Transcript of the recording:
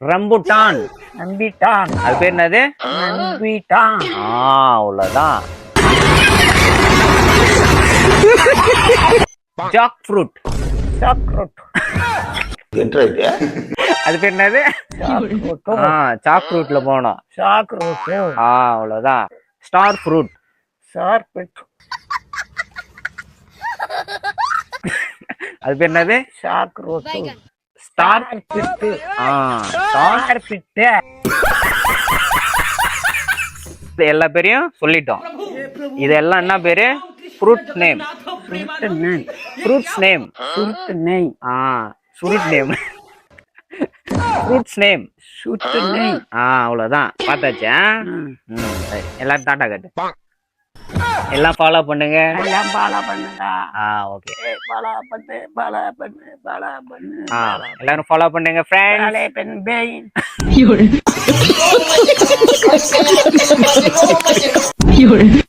Rambutan. நம்பிட்டான். அது பேர் என்னது? நம்பிட்டான். அவ்வளவுதான். Jackfruit. சாக்ரூட். அது பேர் என்னது? சாக் ஃப்ரூட்ல போனோம். சாக்ரூட். அவ்வளவுதான். Star fruit. சார்பிட். அது பேர் என்னது? சாக்ரூட். ஸ்டார் பிட்டு. ஸ்டார். பிட்டு. எல்லா பேரையும் சொல்லிட்டோம். இதெல்லாம் என்ன பேரு? Fruit name. சுருட்டு நெய். Fruits name. சுருட்டு நெய். Fruit name. Fruits name. சுருட்டு நெய். அவ்வளவுதான். பார்த்தாச்சா? சரி. எல்லாரும் டாட்டா கட்டு. எல்லாம் ஃபாலோ பண்ணுங்க. எல்லாம் பாலா பண்ணுங்க. ஓகே. பாலா பண்ணு, பாலா பண்ணு, பாலா பண்ணு. எல்லாரும் ஃபாலோ பண்ணுங்க ஃப்ரெண்ட்ஸ். பாலே பெண் பேய். You're